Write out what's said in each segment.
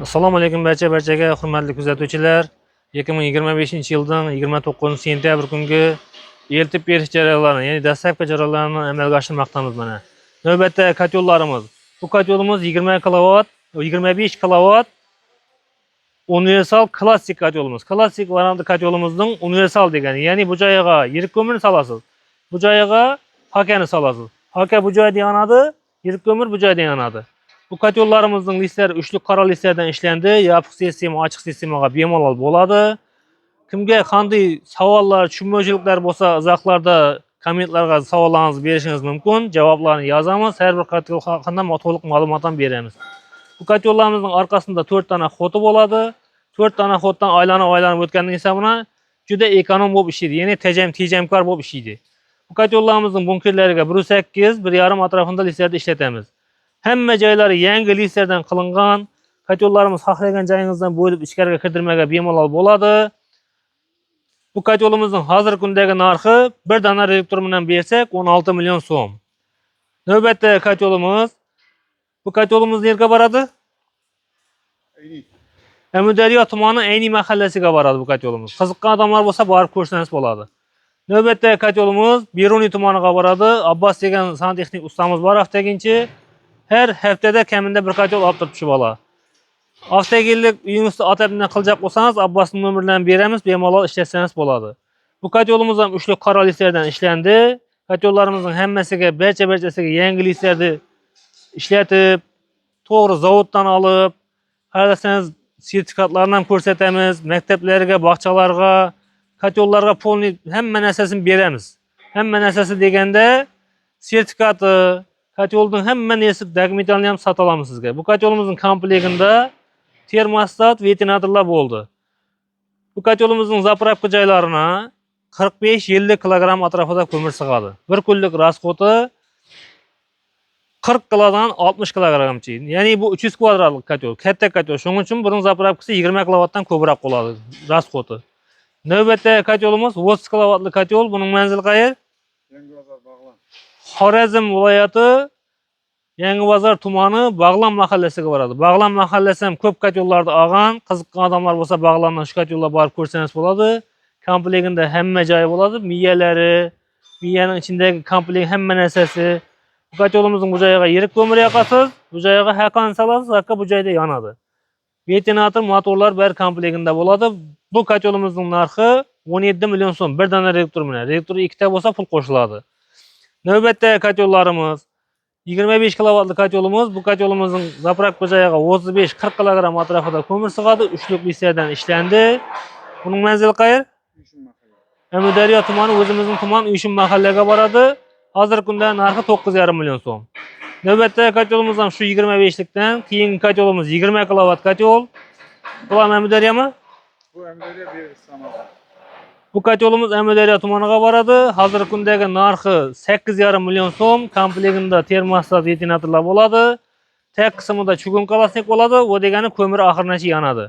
Assalomu alaykum barchaga hurmatli kuzatuvchilar. 2025-yilning 29-sentyabr kungi eltib berish jarayonlarini, ya'ni dastlabki jarayonlarni amalga oshirmoqdamiz mana. Navbatda kotyollarimiz. Bu kotyolimiz 20 kW, 25 kW universal klassik kotyolimiz. Klassik variantli kotyolimizning universal degani, ya'ni bu joyiga yirik ko'mirni solasiz. Bu joyiga hakani solasiz. Haka bu joyda yonadi, yirik ko'mir bu joyda yonadi. Bu kotyollarımızın listleri üçlü qora listlerden işlendi. Yopiq sistema, ochiq sistemaga bemalol bo'ladi. Kimga qanday savollar, tushunmovchiliklar bo'lsa, izohlarda kommentlarga savollarınızı berishingiz mumkin. Javoblarni yozamiz. Har bir kotyol haqida to'liq ma'lumot ham beramiz. Bu kotyollarımızın arkasında 4 tane xoti bo'ladi. 4 tane xotdan aylanib o'tgandan hisobına juda ekonom bo'lib ishlaydi. Ya'ni tejamkor bo'lib ishlaydi. Bu kotyollarımızın bunkerlariga 1.8, 1.5 atrofida listerda ishlatamiz. Hamma joylari yangi listerdan qilingan. Kotyollarimiz xohlagan joyingizdan bo'lib ichkariga kirdirmaga bemalol bo'ladi. Bu kotyolimizning hozirgi kundagi narxi bir dona reaktor bilan bersak 16 million so'm. Navbatda kotyolimiz. Bu kotyolimiz yerga boradi? Amudaryo tumani Ayni mahallasiga boradi bu kotyolimiz. Qiziqqan odamlar bo'lsa borib ko'rsangiz bo'ladi. Navbatda kotyolimiz Beruniy tumaniga boradi. Abbos degan santexnik ustamiz bor haftaginchi. Her haftada kamida bir kotyol olib turib bola. Haftagilik uyingizda otobdan qilajak bo'lsangiz, Abbosning nomerlarini beramiz, bemalol ishlatsangiz bo'ladi. Bu kotyolimiz ham uchli qora listerdan ishlandi. Kotyollarimizning hammasiga barchasiga yangi listerni ishlatib, to'g'ri zavoddan olib, qarasangiz sertifikatlarni ham ko'rsatamiz, maktablarga, bog'chalarga, kotyollarga polniy hamma narsasini beramiz. Hamma narsasi deganda sertifikati, kotyolning hamma narsa dokumentalni ham sota olamiz sizga. Bu kotyolimizning komplektida termostat, ventilatorlar bo'ldi. Bu kotyolimizning zapravka joylarini 45-50 kilogram atrofida ko'mir sig'adi. Bir kunlik rasxoti 40 kilodan 60 kilogramcha. Ya'ni bu 300 kvadratlik kotyol, katta kotyol. Shuning uchun buning zapravkasi 20 kilovatdan ko'proq bo'ladi rasxoti. Navbatda kotyolimiz 30 kilovatlik kotyol. Buning manzili qayer? Yangibozor, Bag'lon. Xorazm viloyati Yangibozor tumani Bag'lon mahallasiga boradi. Bag'lon mahallasi ham ko'p kotyollarda olgan. Qiziqqan odamlar bo'lsa Bag'londan shu kotyolga borib ko'rsangiz bo'ladi. Komplektida hamma joyi bo'ladi. Miyalari, miyaning ichidagi komplekt hamma narsasi. Bu kotyolimizning bu joyiga yirik ko'mir yoqasiz, bu joyiga hakan solasiz, hakka bu joyda yonadi. Ventilator, motorlar bari komplektida bo'ladi. Bu kotyolimizning narxi 17 million so'm. Bir dona reaktor bilan. Reaktor ikkita bo'lsa pul qo'shiladi. Navbatda kotyollarimiz 25 kilovatlik kotyolimiz. Bu kotyolimizning zapravka joyiga 35-40 kilogram atrofida ko'mir sig'adi. Uchlik listerdan ishlandi. Buning manzili qayer? Amudaryo tumani, o'zimizning tuman Uyshun mahallaga boradi. Hozirgi kunda narxi 9,5 million so'm. Navbatda kotyolimiz ham shu 25likdan, keyingi kotyolimiz 20 kilovat kotyol. Bu ham Amudaryomi? Bu Amudaryo Bersamada. Bu kotyolimiz Amudaryo tumaniga boradi. Hozirgi kundagi narxi 8,5 million so'm. Komplektida termostat, ventilatorlar bo'ladi. Tek qismida chugun kolosnik bo'ladi. Bu degani ko'mir oxirgacha yonadi.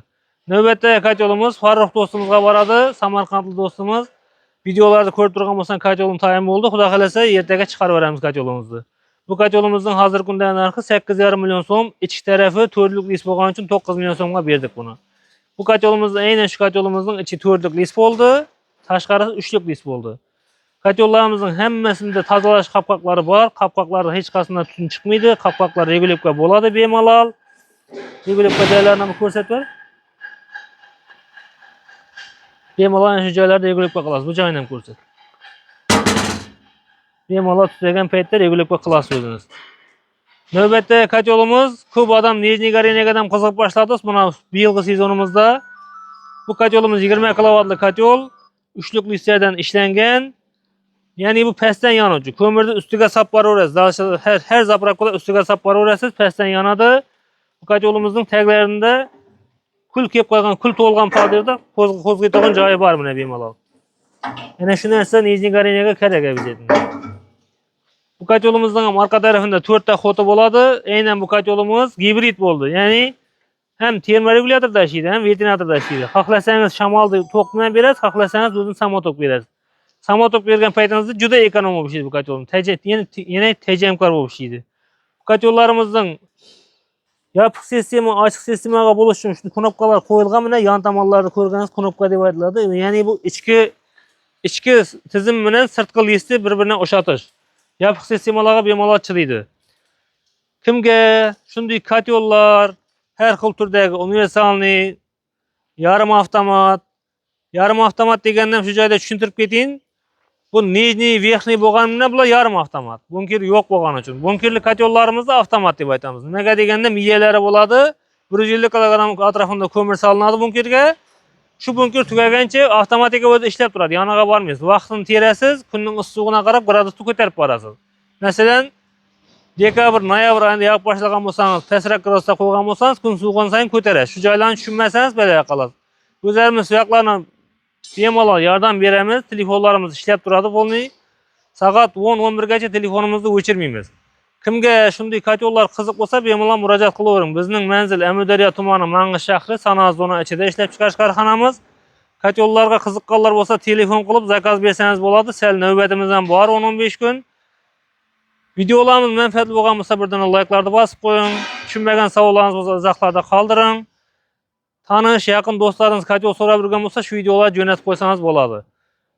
Navbatda kotyolimiz Farruh do'stimizga boradi. Samarqandlik do'stimiz. Videolarda ko'rib turgan bo'lsan, kotyolim tayyor bo'ldi. Xudo xolasa ertaga chiqarib beramiz kotyolimizni. Bu kotyolimizning hozirgi kundagi narxi 8,5 million so'm. Ichki tarafi 4lik lis bo'lgani uchun 9 million so'mga berdik buni. Bu kotyolimizda aynan shu kotyolimizning ichi 4lik lis bo'ldi, tashqarisi 3lik lis bo'ldi. Kotyollarimizning hammasida tozalash qopqoqlari bor. Qopqoqlarda hech qasidan tutun chiqmaydi. Qopqoqlar regulyovka bo'ladi bemalol. Regulyovka joylarini ko'rsatib ber. Bemalol shu joylarda regulyovka qilasiz. Bu joyini ham ko'rsat. Bemalol tutagan paytda regulyovka qilasiz o'zingiz. Navbatda kotyolimiz ko'p odam Nijniy Goreniyga ham qiziqib boshladi. Mana bu yilgi sezonimizda bu kotyolimiz 20 kilovatlik kotyol, uchlik listerdan ishlangan. Ya'ni bu pastdan yonuvchi. Ko'mirni ustiga sap boraverasiz. Har zapravkada ustiga sap boraverasiz, pastdan yonadi. Bu kotyolimizning taglarida kul kelib qo'ygan, kul to'lgan poderda qo'zg'aydigan joyi bor buni bemalol. Yana shu narsa Nijniy Goreniyaga kerak bizga. Bu kotyolimizning ham orqa tarafida 4 ta xoti bo'ladi. Aynan bu kotyolimiz gibrid bo'ldi. Ya'ni ham termoregulyator tashiydi, ham ventilator tashiydi. Xohlasangiz shamolni to'q bilan berasiz, xohlasangiz o'zini samotok berasiz. Samotok bergan paytingizda juda ekonom bo'lib ishlaydi bu kotyolim. Yana tejamkor bo'lib ishlaydi. Bu kotyollarimizning Yapık sistema, açık sistemaga buluş üçün şu knopkalar koyulgan mene yan tamallarda ko'rganingiz knopka deb aytiladi. Ya'ni bu ichki tizim bilan sirtqi listi bir-birine o'xshatish. Yapık sistemalarga bemalol chidaydi. Kimga shunday katyollar, har xil turdagi universalniy, yarim avtomat degandan shu joyda tushuntirib ketayin. Bu nijniy, verxniy bo'lganida bular yarim avtomat. Bunker yo'q bo'lgani uchun. Bunkerli katyollarimizni avtomat deb aytamiz. Nimaga deganda miyalari bo'ladi. 150 kilogramm atrofida ko'mir solinadi bunkerga. Shu bunker tugagancha avtomatika o'zi ishlab turadi. Yoniga bormaysiz. Vaqtini terasiz, kunning issig'ina qarab gradusni ko'tarib borasiz. Masalan, dekabr, noyabr oyida yoqib boshlagan bo'lsangiz, pastroq gradusda qo'ygan bo'lsangiz, kun suvgan sayin ko'tarasiz. Shu joylarni tushunmasangiz belay qolasiz. O'zimiz shu yoqlarni bemalol yordam beramiz. Telefonlarimiz ishlab turadi bo'lmay. Soat 10-11 gacha telefonimizni o'chirmaymiz. Kimga shunday katyollar qiziq bo'lsa, bemalol murojaat qilavering. Bizning manzil Amudaryo tumani Mang'ish shahri sanoat zona ichida ishlab chiqarish korxonamiz. Katyollarga qiziqqanlar bo'lsa, telefon qilib zakaz bersangiz bo'ladi. Sal navbatimiz ham bor 10-15 kun. Videolarimiz manfaatli bo'lgan bo'lsa, birdan like'larni bosib qo'ying. Tushunmagan savollaringiz bo'lsa, izohlarda qoldiring. Tanish, yaqin do'stlaringiz katyol so'rab yurgan bo'lsa, shu videolarni jo'natib qo'ysangiz bo'ladi.